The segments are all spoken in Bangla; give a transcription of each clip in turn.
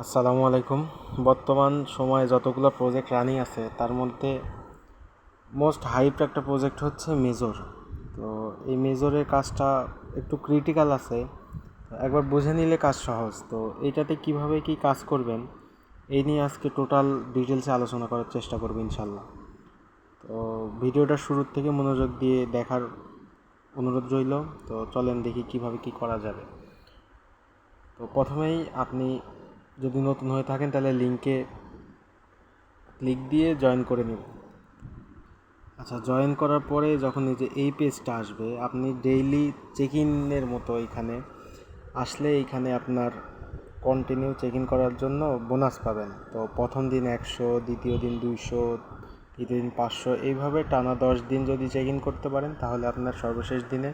আসসালামু আলাইকুম। বর্তমান সময়ে যতগুলো প্রজেক্ট রানিং আছে তার মধ্যে মোস্ট হাইপড একটা প্রজেক্ট হচ্ছে মেজর। তো এই মেজরের কাজটা একটু ক্রিটিক্যাল আছে, একবার বুঝে নিলে কাজ সহজ। তো এইটাতে কিভাবে কি কাজ করবেন এই নিয়ে আজকে টোটাল ডিটেলসে আলোচনা করার চেষ্টা করব ইনশাল্লাহ। তো ভিডিওটা শুরুর থেকে মনোযোগ দিয়ে দেখার অনুরোধ রইল। তো চলেন দেখি কিভাবে কি করা যাবে। তো প্রথমেই আপনি যদি নতুন হয়ে থাকেন তাহলে লিঙ্কে ক্লিক দিয়ে জয়েন করে নিব। আচ্ছা, জয়েন করার পরে যখন এই পেজটা আসবে, আপনি ডেইলি চেক ইনের মতো এখানে আসলে এইখানে আপনার কন্টিনিউ চেক ইন করার জন্য বোনাস পাবেন। তো প্রথম দিন 100, দ্বিতীয় দিন 200, তৃতীয় দিন 500, এইভাবে টানা 10 দিন যদি চেক ইন করতে পারেন তাহলে আপনার সর্বশেষ দিনে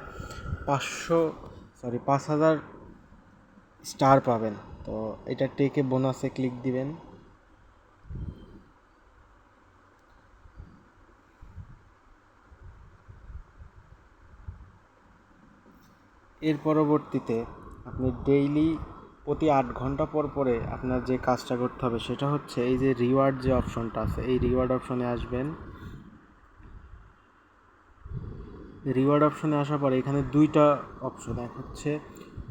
5,000 স্টার পাবেন। তো এটা টেকে বোনাসে ক্লিক দিবেন। এর পরবর্তীতে আপনি ডেইলি প্রতি 8 ঘন্টা পর পরে আপনার যে কাজটা করতে হবে সেটা হচ্ছে এই যে রিওয়ার্ড যে অপশনটা আছে, এই রিওয়ার্ড অপশনে আসবেন। রিওয়ার্ড অপশনে আসার পরে এখানে দুইটা অপশন, এক হচ্ছে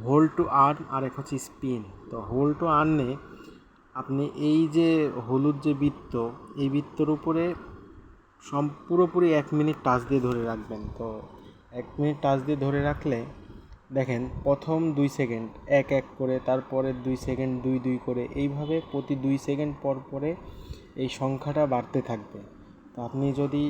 হোল্ড টু আর্ন আর এক হচ্ছে স্পিন। তো হোল্ড টু আর্নে আপনি এই যে হলুদ যে বৃত্ত, এই বৃত্তর উপরে পুরোপুরি 1 মিনিট টাচ দিয়ে ধরে রাখবেন। তো 1 মিনিট টাচ দিয়ে ধরে রাখলে দেখেন প্রথম 2 সেকেন্ড এক এক করে, তারপরে 2 সেকেন্ড 2 2 করে, এইভাবে প্রতি 2 সেকেন্ড পর পরে এই সংখ্যাটা বাড়তে থাকবে। তো আপনি যদি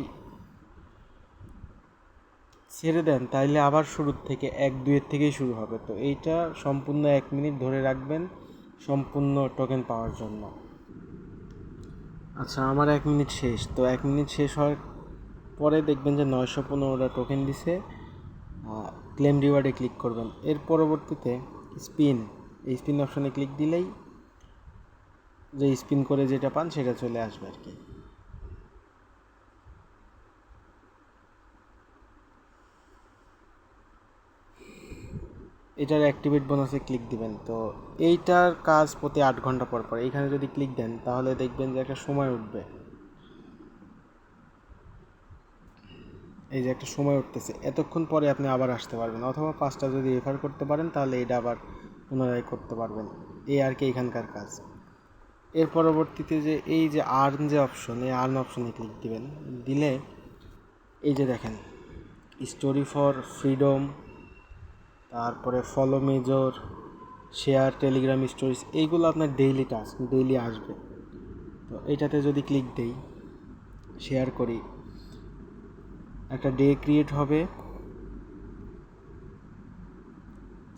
ছেড়ে দেন তাইলে আবার শুরুর থেকে 1 2 থেকেই শুরু হবে। তো এইটা সম্পূর্ণ 1 মিনিট ধরে রাখবেন সম্পূর্ণ টোকেন পাওয়ার জন্য। আচ্ছা, আমার 1 মিনিট শেষ। তো 1 মিনিট শেষ হওয়ার পরে দেখবেন যে 915টা টোকেন দিছে। ক্লেম রিওয়ার্ডে ক্লিক করবেন। এর পরবর্তীতে স্পিন, এই স্পিন অপশনে ক্লিক দিলেই যে স্পিন করে যেটা পান সেটা চলে আসবে আর কি। এটার অ্যাক্টিভেট বোনাসে ক্লিক দিবেন। তো এইটার কাজ প্রতি 8 ঘন্টা পর পর। এইখানে যদি ক্লিক দেন তাহলে দেখবেন যে একটা সময় উঠবে, এই যে একটা সময় উঠতেছে, এতক্ষণ পরে আপনি আবার আসতে পারবেন, অথবা 5টা যদি রেফার করতে পারেন তাহলে এটা আবার পুনরায় করতে পারবেন। এই আর কি এখানকার কাজ। এর পরবর্তীতে যে এই যে আর্ন যে অপশন, এই আর্ন অপশনে ক্লিক দিবেন। দিলে এই যে দেখেন স্টোরি ফর ফ্রিডম, তারপরে follow major, share Telegram stories, এইগুলো আপনার ডেইলি টাস্ক, ডেইলি আসবে। তো এইটাতে যদি ক্লিক দেই, শেয়ার করি, একটা ডে ক্রিয়েট হবে।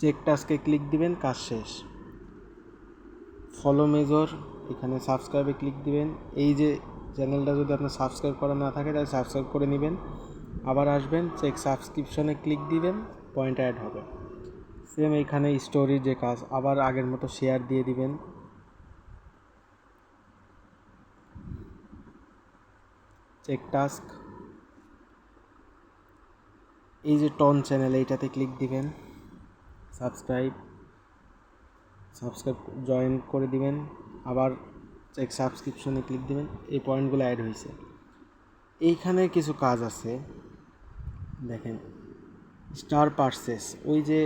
চেক টাস্কে ক্লিক দিবেন, কাজ শেষ। ফলো মেজর, এখানে সাবস্ক্রাইবে ক্লিক দিবেন। এই যে চ্যানেলটা যদি আপনার সাবস্ক্রাইব করা না থাকে তাহলে সাবস্ক্রাইব করে নেবেন। আবার আসবেন, চেক সাবস্ক্রিপশনে ক্লিক দিবেন, পয়েন্ট অ্যাড হবে। সেম এইখানে স্টোরির যে কাজ, আবার আগের মতো শেয়ার দিয়ে দিবেন। চেক টাস্ক, এই যে টন চ্যানেল, এইটাতে ক্লিক দিবেন। সাবস্ক্রাইব সাবস্ক্রাইব জয়েন করে দিবেন। আবার চেক সাবস্ক্রিপশনে ক্লিক দিবেন। এই পয়েন্টগুলো অ্যাড হয়েছে। এইখানে কিছু কাজ আছে, দেখেন স্টার পারচেস, ওই যে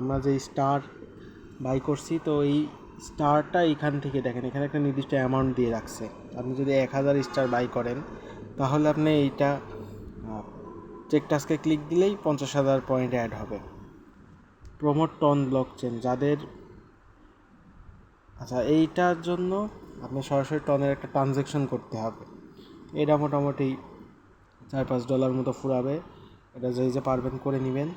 আমরা যে স্টার বাই করছি, তো এই স্টারটা এখান থেকে দেখেন এখানে একটা নির্দিষ্ট অ্যামাউন্ট দিয়ে রাখছে। আপনি যদি 1000 স্টার বাই করেন তাহলে আপনি এইটা চেক টাস্কে ক্লিক দিলেই 50,000 পয়েন্ট অ্যাড হবে। প্রমোট টন ব্লক চেন যাদের, আচ্ছা এইটার জন্য আপনি সরাসরি টনের একটা ট্রানজ্যাকশন করতে হবে। এটা মোটামুটি $4-5 মতো ফুরাবে। এটা যে পারবেন করে নেবেন।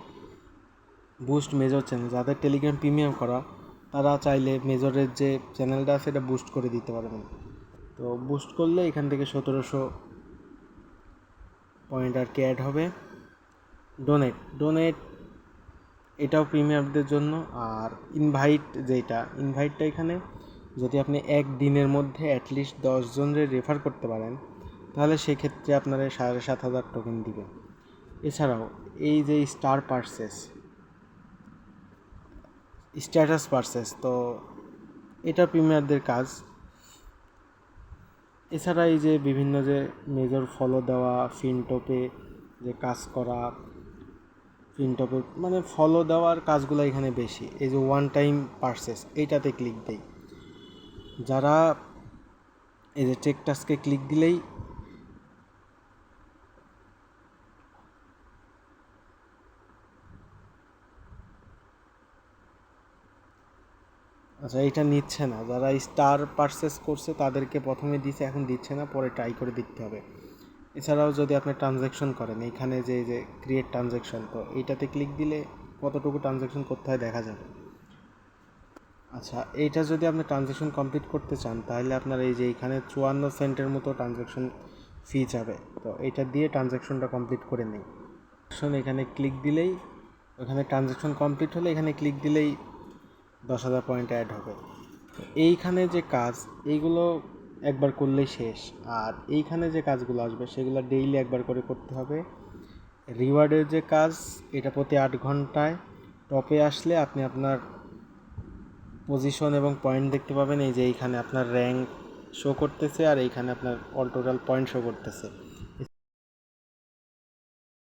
বুস্ট মেজর চ্যানেল, যাদের টেলিগ্রাম প্রিমিয়াম করা তারা চাইলে মেজরের যে চ্যানেলটা আছে এটা বুস্ট করে দিতে পারবেন। তো বুস্ট করলে এখান থেকে 1700 পয়েন্ট আর কি অ্যাড হবে। ডোনেট এটাও প্রিমিয়ামদের জন্য। আর ইনভাইটটা এখানে যদি আপনি একদিনের মধ্যে অ্যাটলিস্ট 10 জনের রেফার করতে পারেন তাহলে সেক্ষেত্রে আপনারা 7,500 টোকেন দিবে। এছাড়াও এই যে স্ট্যাটাস পারচেস, তো এটা প্রিমিয়ারদের কাজ। এছাড়া এই যে বিভিন্ন যে মেজর ফলো দেওয়া, ফিনটপে যে কাজ করা, ফিনটপে মানে ফলো দেওয়ার কাজগুলো এখানে বেশি। এই যে ওয়ান টাইম পারচেস এইটাতে ক্লিক দেই, যারা এই যে চেক টাস্কে ক্লিক দিলেই আচ্ছা এটা নিচ্ছে না, যারা স্টার পারচেস করছে তাদেরকে প্রথমে দিছে, এখন দিচ্ছে না, পরে ট্রাই করে দেখতে হবে। এছাড়াও যদি আপনি ট্রানজ্যাকশন করেন, এইখানে যে ক্রিয়েট ট্রানজ্যাকশন, তো এইটাতে ক্লিক দিলে কতটুকু ট্রানজ্যাকশন করতে হয় দেখা যাবে। আচ্ছা এইটা যদি আপনি ট্রানজ্যাকশন কমপ্লিট করতে চান তাহলে আপনার এই যে এখানে 54 সেন্টের মতো ট্রানজ্যাকশন ফি যাবে। তো এটা দিয়ে ট্রানজ্যাকশনটা কমপ্লিট করে নেই। এখানে ক্লিক দিলেই, ওখানে ট্রানজ্যাকশন কমপ্লিট হলে এখানে ক্লিক দিলেই 10,000 পয়েন্ট অ্যাড হবে। তো এইখানে যে কাজ, এইগুলো একবার করলেই শেষ। আর এইখানে যে কাজগুলো আসবে সেগুলো ডেইলি একবার করে করতে হবে। রিওয়ার্ডের যে কাজ, এটা প্রতি 8 ঘন্টায়। টপে আসলে আপনি আপনার পজিশন এবং পয়েন্ট দেখতে পাবেন। এই যে এইখানে আপনার র্যাঙ্ক শো করতেছে আর এইখানে আপনার অল টোটাল পয়েন্ট শো করতেছে।